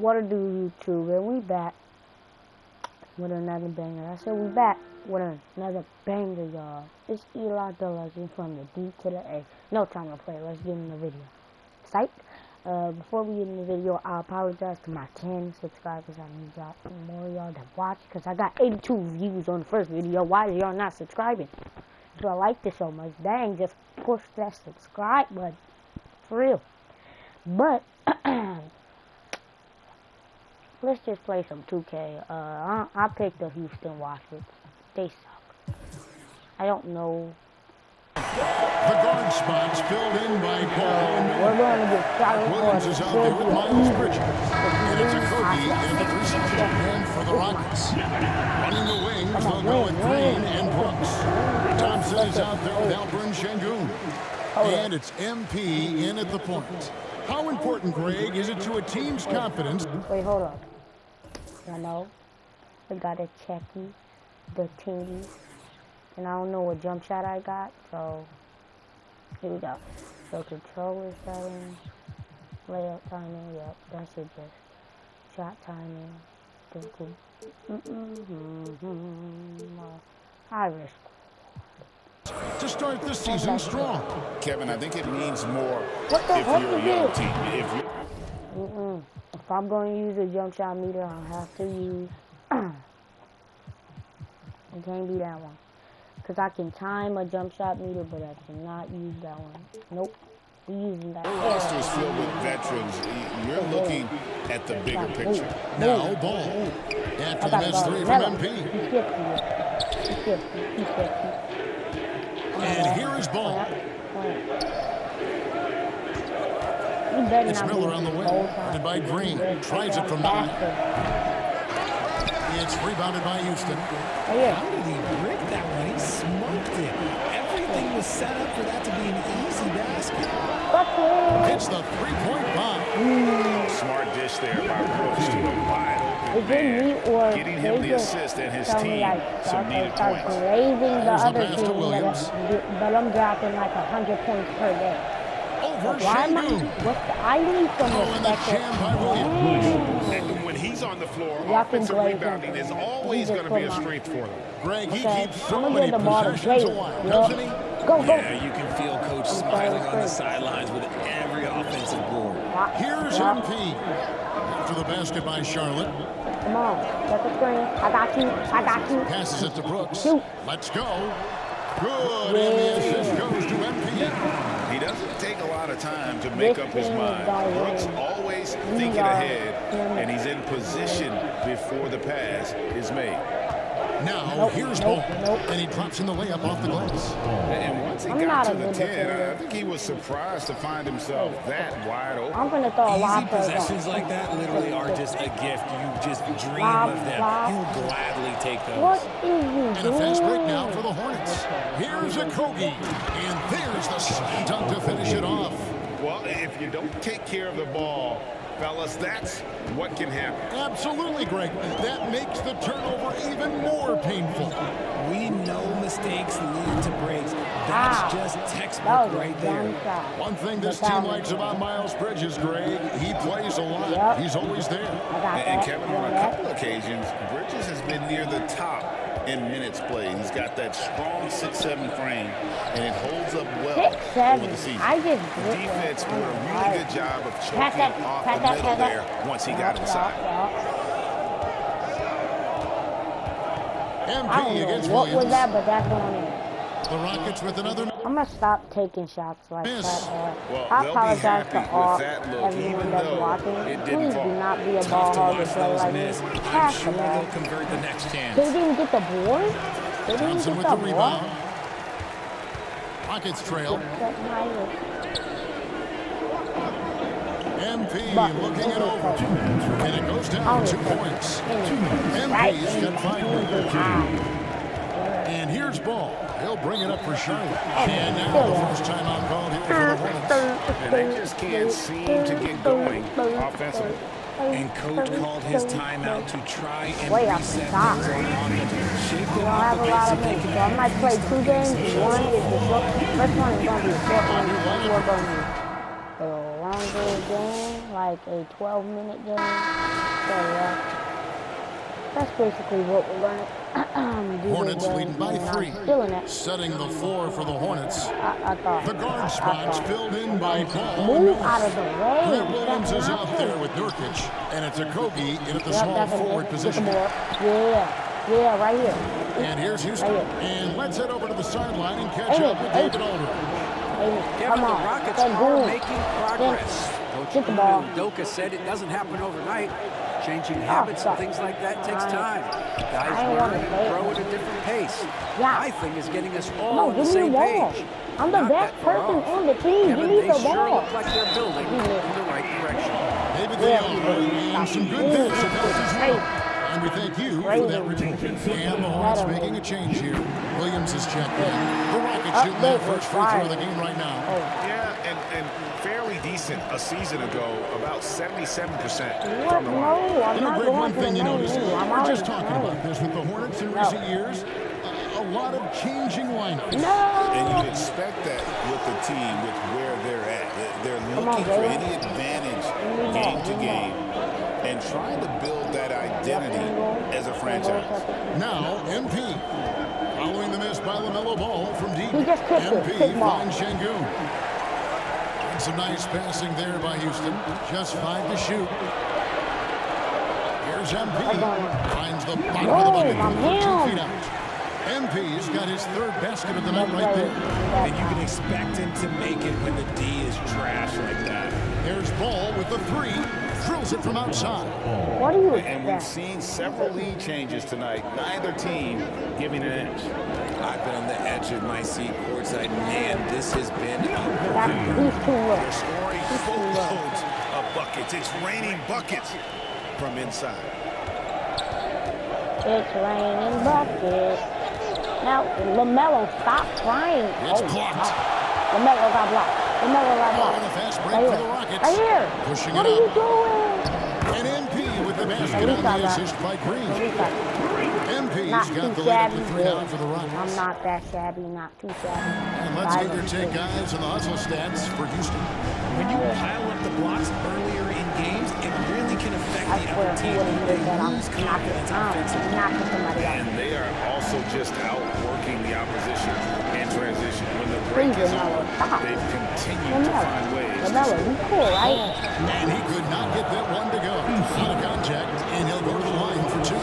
What to do, YouTube? And we back with another banger. I said we back with another banger, y'all. It's Eli the Legend from the D to the A. No time to play. Let's get in the video. Psych. Before we get in the video, I apologize to my 10 subscribers. I need y'all, more of y'all to watch, because I got 82 views on the first video. Why are y'all not subscribing? So I like this so much. Dang, just push that subscribe button. For real. But let's just play some 2K. I picked the Houston Rockets. They suck. I don't know. The guard spots filled in by Paul. We're going to get started. Williams is out there with Miles Bridges. And it's a Kobe in the reception end for the Rockets. Running the wings, they'll go with Green and Brooks. Thompson is out there with Alperen Sengun. And it's MP in at the point. How important, Greg, is it to a team's confidence? Wait, hold up. I know. We got a checky, the tingies. And I don't know what jump shot I got, so here we go. So controller settings, layout timing, yep, that's it just. Shot timing, high risk. To start the season strong. Kevin, I think it means more what the if heck you're a is young this? team. If I'm going to use a jump shot meter, I'll have to use it can't be that one. Because I can time a jump shot meter, but I cannot use that one. Nope. We're using that. Your roster is filled with veterans. You're looking at the bigger picture. Now, ball. After the miss three from MP. He's 50. And here is ball. It's Miller on the wing. Guarded by Green. Tries it from 9. It's rebounded by Houston. How did he brick that one? He smoked it. Everything was set up for that to be an easy basket. It's the three-point bomb. Smart dish there by Brooks to a wide open man. Getting him the assist and his team some needed points. Raising the other team, but I'm dropping like 100 points per day. Why am I need some respect. When he's on the floor, offensive rebounding is always going to be a strength for them. Greg, he keeps so many possessions alive, doesn't he? Go. Yeah, you can feel Coach smiling on the sidelines with every offensive board. Here's MP. After the basket by Charlotte. Come on, get the screen. I got you. Passes it to Brooks. Shoot. Let's go. Good, and the assist goes to MP. He doesn't take a lot of time to make up his mind. Brooks always thinking ahead, and he's in position before the pass is made. Now, here's ball. And he drops in the layup off the glass. And once he got to the 10, I think he was surprised to find himself that wide open. I'm going to throw a lot of possessions like that literally are just a gift. You just dream of them. He'll gladly take those. What is you And a fast break now for the Hornets. Here's a Kogi. And there's the slam dunk to finish it off. Well, if you don't take care of the ball, fellas, that's what can happen. Absolutely, Greg. That makes the turnover even more painful. We know mistakes lead to breaks. That's just textbook right there. One thing this team likes about Miles Bridges, Greg, he plays a lot. He's always there. And Kevin, on a couple occasions, Bridges has been near the top in minutes played. He's got that strong 6'7" frame, and it holds up well over the season. The defense did a really good job of choking off the middle there once he got inside. MP against what Williams. was that, but that's going in. The Rockets with another. I'm going to stop taking shots like Miss. that. Well, I they'll be apologize happy to all with that look, everyone even that's though watching. it didn't Please fall. do not be a Tough ball to hog watch and play those like miss. this. I'm Pass sure the they'll ball. convert the next chance. They didn't get the board? They didn't Johnson get with the the board? rebound. Rockets trail. MP looking it over. And it goes down 2 points. MP's got 5 points. And here's ball. He'll bring it up for Charlotte. And now the first timeout called here for the Hornets. And they just can't seem to get going offensively. And Coach called his timeout to try and Wait, reset things stop. on offense. Shake We them don't off have the a pace lot so of they minutes, can so I might play 2 games. One is the short. First one is going to be a short one. We're going to be a longer game, like a 12-minute game. That's basically what we're going to do. Hornets leading by 3. Setting the floor for the Hornets. I thought. The guard spots filled in by Paul. Move out of the way. Grant Williams is out there with Nurkic, and it's Okogie in at the small forward position. Yeah, right here. And here's Houston. And let's head over to the sideline and catch up with David Aldridge. Come on. The Rockets are making progress. Get the ball. Udoka said it doesn't happen overnight. Changing habits and things like that takes time. Guys learn and grow at a different pace. My thing is getting us all on the same page. I'm the best person on the team. Give me the ball. They sure look like they're building in the right direction. David Aldridge and some good hits as well. And we thank you for that report. And the Hornets making a change here. Williams is checked in. The Rockets shooting their first free throw of the game right now. Yeah, and fairly decent a season ago, about 77% from the line. No, I'm not Greg, one thing you noticed, we're just talking about this with the Hornets in recent years. A lot of changing lineups. And you expect that with the team, with where they're at. They're looking for any advantage game to game and trying to build that identity as a franchise. Now, MP. Following the miss by LaMelo Ball from deep. MP finds Şengün. And some nice passing there by Houston. Just 5 to shoot. Here's MP. Finds the bottom of the bucket. 2 feet out. MP's got his 3rd basket of the night right there. And you can expect him to make it when the D is trash like that. There's Ball with the 3. Drills it from outside. What do you And we've seen several lead changes tonight. Neither team giving an inch. I've been on the edge of my seat courtside. Man, this has been They're scoring boatloads of buckets. It's raining buckets from inside. It's raining buckets. Now, LaMelo, stop crying. It's blocked. LaMelo got blocked. LaMelo got blocked. And a fast break for the Rockets. Right here. Pushing what it are you up. doing? And MP with the basket on the assist by Green. MP's got the lead up to 3 out for the Rockets. I'm not that shabby, not too shabby. And let's get your take, guys, on the hustle stats for Houston. When you pile up the blocks earlier in games, it really can affect the other team. They lose confidence offensively. And they are also just outworking the opposition in transition. When the break is over, they've continued to find ways. LaMelo, you cool, right? And he could not get that one to go. Out of contact, and he'll go to the line for 2.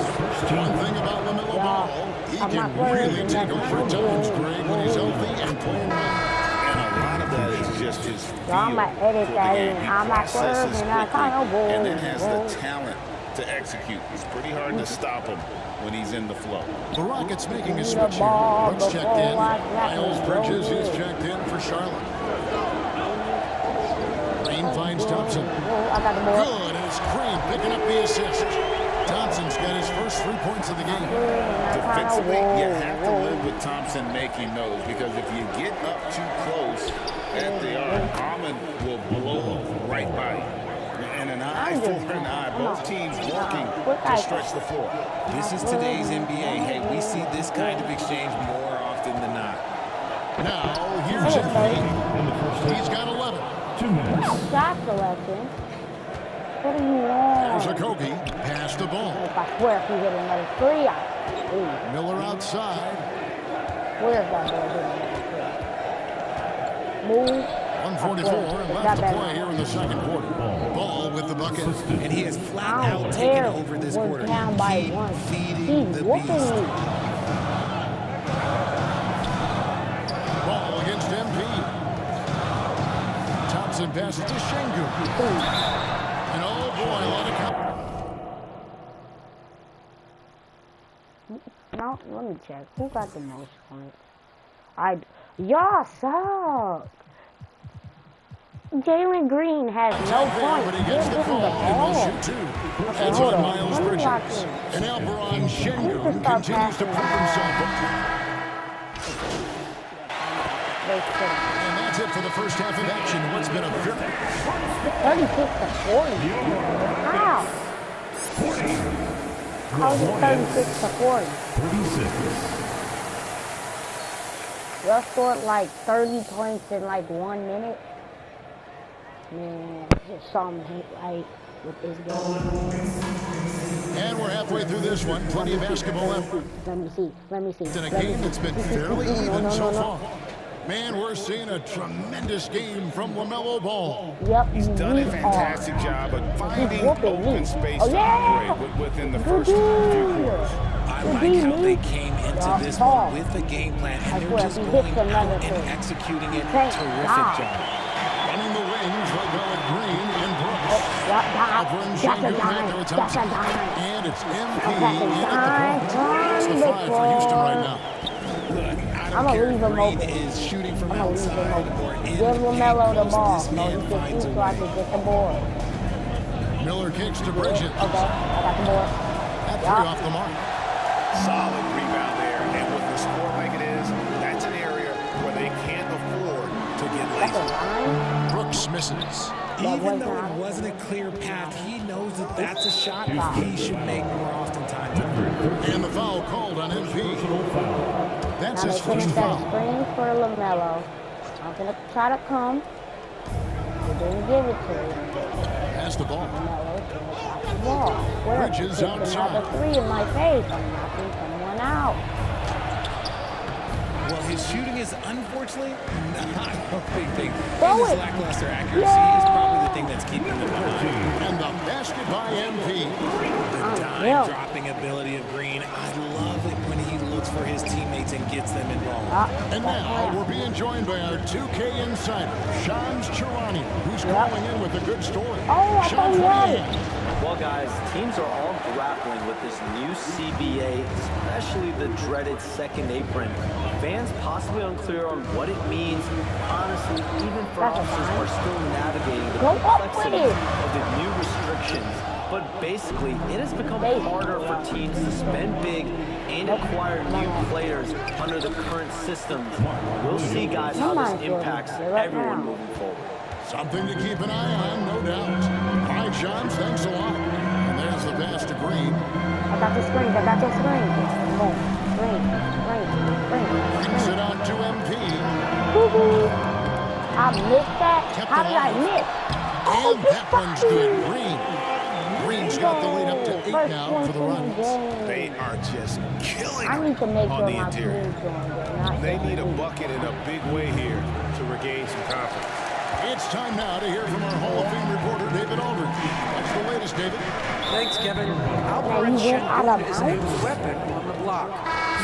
One thing about LaMelo Ball, he can really take over at times, Greg, when he's healthy and playing well. And a lot of that is just his feel I'm going to edit for the that game. in. He I'm not processes swerving. I kind of quickly and then has the talent to execute. It's pretty hard to stop him when he's in the flow. The Rockets making a switch here. Brooks checked in. Miles Bridges is checked in for Charlotte. Green finds Thompson. Good, and it's Green picking up the assist. Thompson's got his first 3 points of the game. Defensively, you have to live with Thompson making those, because if you get up too close at the arc, Ahmed will blow right by you. And an eye for an eye. Both teams working to stretch the floor. This is today's NBA. Hey, we see this kind of exchange more often than not. Now, here's MP. He's got 11. 2 minutes. Shot selection. What do you want? There's Okogie. Pass the ball. If I swear if you hit another 3, Miller outside. Where's that boy hitting another 3? Move. 144 and left to play here in the second quarter. Ball with the bucket. And he has flat out taken over this quarter. Down by Keep 1. feeding the whooping beast. me. Ball against MP. Thompson passes to Şengün. And oh boy, a lot of No, let me check. Who got the most points? Y'all suck. Jalen Green has no points. But he gets the ball and will shoot 2. That's on Miles Bridges. And Alperon Şengün continues to prove himself. And that's it for the first half of action. What's been a 36 to 40. How? How is it 36 to 40? 36. Y'all scored like 30 points in like 1 minute. Man, just something ain't right with this game. And we're halfway get through this one. Plenty of basketball left. Let me see. It's in a game that's been fairly even so far. Man, we're seeing a tremendous game from LaMelo Ball. Yep. He's done a fantastic job of finding open space to operate within the first few quarters. I like how they came into this one with a game plan, and they're just going out and executing it. Terrific job. Running the wings, like Garrett Green and Brooks. And it's MP in at the point. It's the 5 for Houston right now. Look, I I'm don't gonna care leave if him Green open. is shooting from I'm gonna leave him outside open. or in Give the paint LaMelo the post, ball. this No, man he can finds shoot a so I way. can get the board. Miller kicks to Bridges. Okay, I got the board. That 3 off the mark. Solid rebound there, and with the score like it is, that's an area where they can't afford to get That's a lazy. line. Brooks misses. Even though it wasn't a clear path, he knows that that's a shot he should make more oftentimes. And the foul called on MP. That's Now his they finish first that foul. screen for LaMelo. I'm gonna try to come. They didn't give it to me. Has the ball. LaMelo got the ball. Where? Bridges Take outside. another 3 in my face. I'm knocking someone out. Well, his shooting is unfortunately not a big thing. Throw And his it. lackluster accuracy is probably the thing that's keeping him behind. And the basket by MP. The yeah. dime-dropping ability of Green, I love it when he looks for his teammates and gets them involved. And now we're being joined by our 2K insider, Shams Charania, who's calling in with a good story. Oh, I thought Shams, he what had do you it. have? Well, guys, teams are all grappling with this new CBA, especially the dreaded second apron. Fans possibly unclear on what it means. Honestly, even front offices are still navigating the Go up with complexities it. of the new restrictions. But basically, it has become harder for teams to spend big and acquire new players under the current systems. We'll see, guys, how this impacts everyone moving forward. Something to keep an eye on, no doubt. All right, Shams, thanks a lot. And there's the pass to Green. I got the screen. I got your screen. Boom. Screen. Brings it out to MP. Woo-hoo. I missed that. Kept How it did I alive. miss? And that one's good. Green. Green's got the lead up to 8 now for the Rockets. They are just killing I need to make on sure the my interior. team's doing good. Not They need a me. bucket in a big way here to regain some confidence. It's time now to hear from our Hall of Fame reporter, David Aldridge. What's the latest, David? Thanks, Kevin. Now Alperen you went out of Şengün is a bounds. weapon on the block.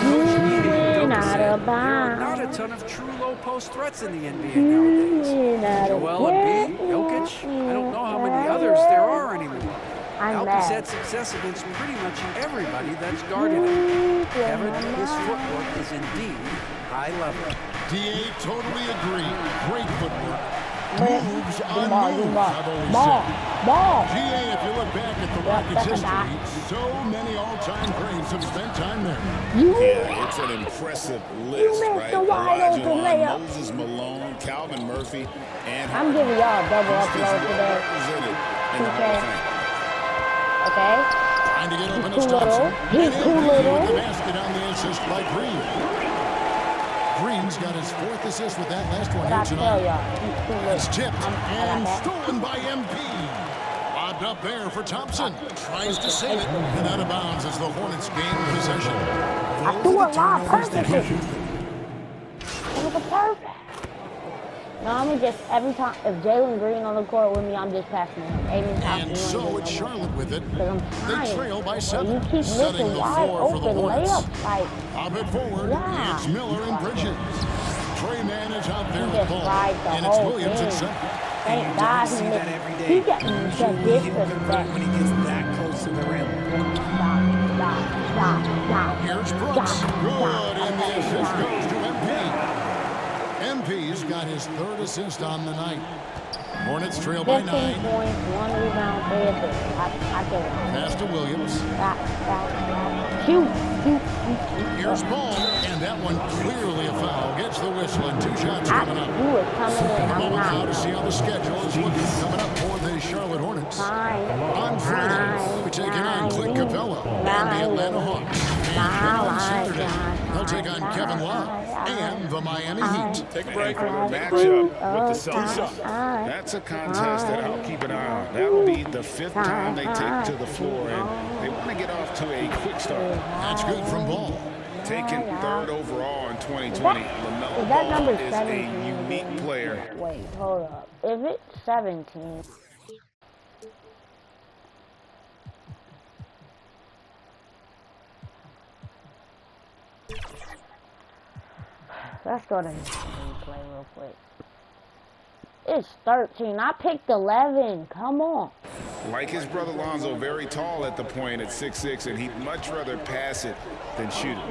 You Coach Edie went Udoka out said of there are not a bounds. ton of true low-post threats in the NBA You nowadays. went out of Joel Embiid, Jokic, I don't know how many others there are anymore. I'm Alp's mad. had success against pretty much everybody that's guarded him. Kevin, his footwork is indeed high level. DA totally agree. Great footwork. Ball, Moves on ball, moves, I've always ball, said. ball. GA, if you look back at the Rockets' that's a history, dot. so many all-time greats have spent time there. You Yeah, it's an impressive list, missed right? the wide Elijah open Wan, layup. Moses Malone, Calvin Murphy, and I'm giving y'all a double Houston's upload well today. represented in the 2K. Hall of Fame. Okay? Trying to get open He's as too little. Thompson. He's And too MP little. with the basket on the assist by Green. Green's got his 4th assist with that last one But I here tell tonight. y'all, he's too It's little. tipped I and got that. stolen by MP. Lobbed up there for Thompson. Tries to save it. And out of bounds as the Hornets gain possession. I threw a lot perfectly. It was a perfect. No, I'm just, every time, if Jalen Green on the court with me, I'm just passing him. Aiming Thompson. And so it's Charlotte with it. Because I'm They tired. trail by And 7. you keep Setting missing the wide floor for the open Hornets. layups. Like, Pop it forward. Yeah. It's Miller and Bridges. Trey Man is out there he with just ball. rides the And it's whole Williams at thing. 7. Thank God he See that missed. every day. He got the Usually he'll convert disrespect. when he gets that close to the rim. Here's Brooks. Good. And the assist goes to MP. MP's got his 3rd assist on the night. Hornets trail by 15 9. points, 1 rebound, 3 assists. I get it. Pass to Williams. Shoot. Here's Ball. And that one clearly a foul. Gets the whistle and 2 shots I coming up. knew it coming in. A I'm moment now to not. see how the schedule is looking coming up for the Charlotte Hornets. Fine. On Friday, we're taking on Clint Capella and the Atlanta Hawks. And on Saturday, they'll take on Kevin Love and the Miami Heat. Take a break. Matchup with the Celtics. That's a contest that I'll keep an eye on. That'll be the 5th time they take to the floor, and they want to to get off to a quick start. That's good from Ball. Taken third overall in 2020, LaMelo that number Ball is 17? a unique player. Wait, hold up. Is it 17? Let's go to his play real quick. It's 13. I picked 11. Come on. Like his brother Lonzo, very tall at the point at 6'6", and he'd much rather pass it than shoot it.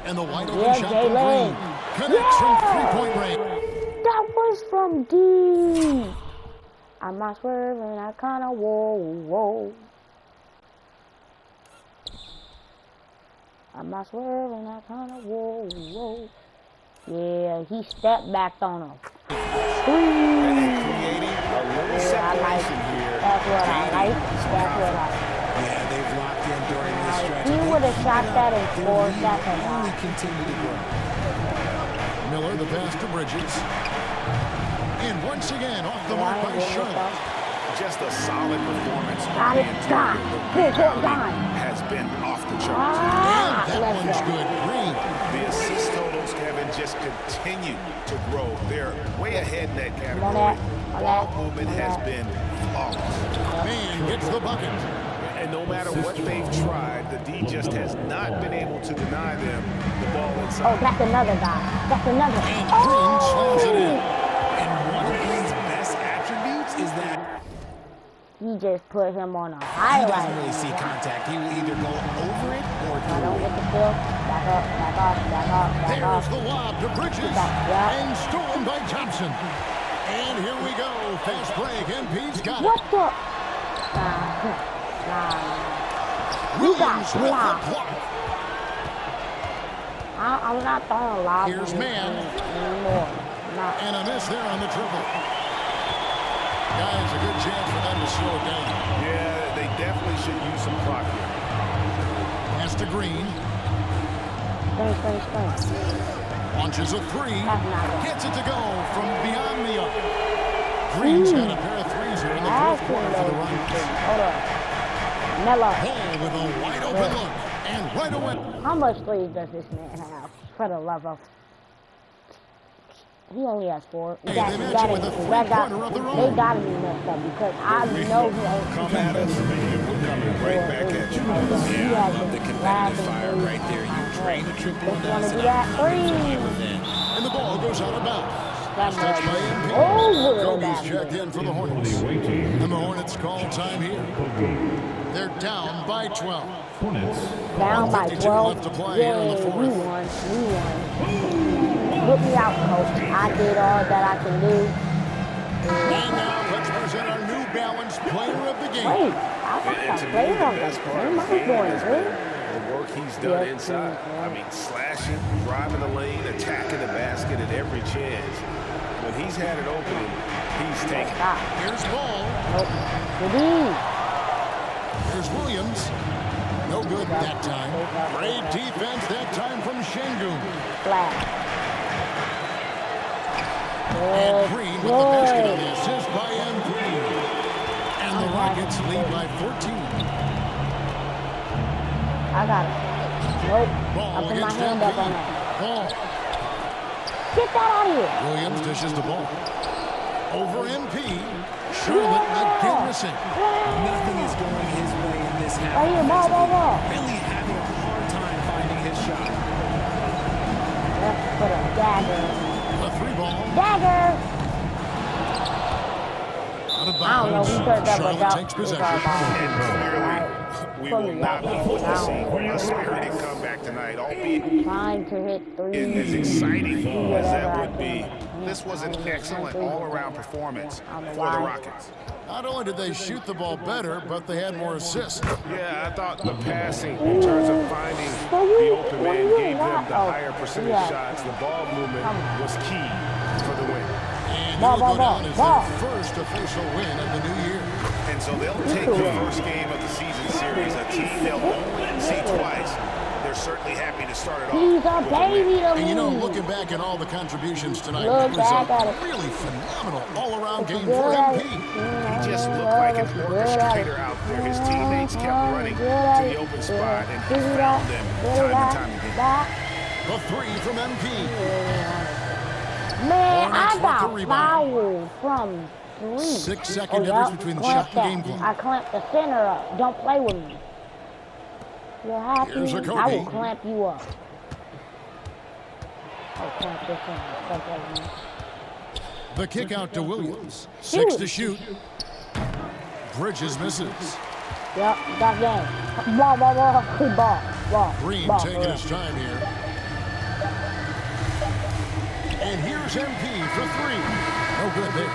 And the wide open shot from Green. Connects from three-point range. That was from D. I'm not swerving. I kind of whoa. I'm not swerving. I kind of whoa. Yeah, he stepped back on him. And creating a little separation here. That's what I like. Yeah, they've locked in during this stretch. He would have shot that in 4 seconds. Only continue to grow. Miller, the pass to Bridges. And once again, off the mark by Charlotte. Just a solid performance. Got it, done. Good, has been off the charts. And that one's good. Green. The assist totals, Kevin, just continue to grow. They're way ahead in that category. Ball movement has been flawless. Man gets the bucket. And no matter what they've tried, the D just has not been able to deny them the ball inside. Oh, that's another guy. That's another. And Green slams it in. And one of Green's best attributes is that he just put him on a he highlight. doesn't really see contact. He will either go over it or I through don't it. get the field. Back up. There's the lob to Bridges. And stolen by Thompson. And here we go. Fast break. MP's got it. What the? Nah. You got Williams with the blocked. block. I'm not throwing lobs Here's man. anymore. Not. And a miss there on the triple. Guys, a good chance for them to slow it down. Yeah, they definitely should use some clock here. Pass to Green. Spring. Launches a three. That's not it. Gets it to go from beyond the arc. Green's got a pair of threes here in the fourth quarter for the Rockets. Hold up. Melo. Ball with a wide open look. And right away. How much threes does this man have? For the love of. He only has 4. Hey, they match it with a three-pointer of their own. They gotta be messed up because I know he ain't. Come at us, and we're coming right back at you. Yeah, I love the competitive fire right there. You drain the triple and Want to us do and that? And the ball goes out of bounds. That's Touched by MP. over Kobe's that. checked in for the Hornets. And the Hornets call time here. They're down by 12. Down by 52 12. left to play here in the fourth. We won. Put me out, coach. I did all that I can do. And now let's present our New Balance player of the game. Wait, I thought I To me, played the on best part the of the game has been game. the work he's done inside. I mean, slashing, driving the lane, attacking the basket at every chance. When he's had an opening, he's taken it. Stop. Here's Ball. Nope. Good. Here's Williams. No good that time. Great defense that time from Şengün. Flat. And Green with the basket on the assist by M3. And the Rockets lead by 14. I got it. Nope. I Ball put my against hand up on MP. that. Ball. Get that out of here. Williams dishes the ball. Over MP. Charlotte again missing. nothing is going his way in this half. Right here, ball. Really having a hard time finding his shot. Let's put a dagger. A three ball. Dagger! Out of I don't know bounds. who put that, but Charlotte that takes was possession. our ball. And clearly, we will not be witnessing a spirited comeback tonight, albeit Trying to hit as threes. exciting as that would be. This was an excellent all-around performance for the Rockets. Not only did they shoot the ball better, but they had more assists. Yeah, I thought the passing in terms of finding the open man gave them the higher percentage shots. The ball movement was key for the win. And it'll go down as their first official win of the new year. And so they'll take the first game of the season series, a team they'll only see twice. Their certainly happy to start it He's off. a baby to me. And you know, looking back at all the contributions tonight, it Look was back at a it. really phenomenal all-around game Good for at MP. it. He just looked like an orchestrator out there. His teammates kept running to the open spot, and he found them time and time again. The three from MP. Man, Hornets I with got the rebound. fouled from 3. 6-second yeah, difference between the shot and game I clock. clamped the center up. Don't play with me. You're happy? Here's a I will Kobe. clamp you up. I'll clamp this in. Don't play with me. The kick out to Williams. 6 to shoot. Bridges misses. Yep, that game. Ball. Green ball, taking his time here. And here's MP for 3. No good there.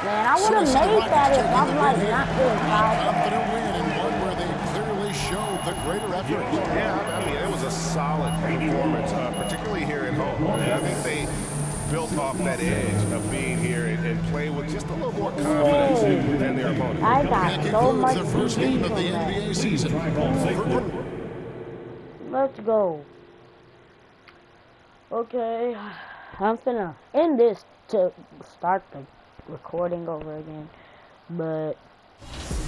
Man, I would have made that if I'm like not doing foul. Confident win and one where they clearly showed the greater effort. Yeah, I mean, it was a solid performance, particularly here at home. I think they built off that edge of being here and playing with just a little more confidence than their opponent. I That got so much concludes the first game of the beef on that. NBA season. Let's go. Okay, I'm finna end this to start the recording over again, but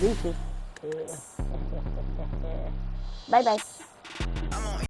this is bye bye.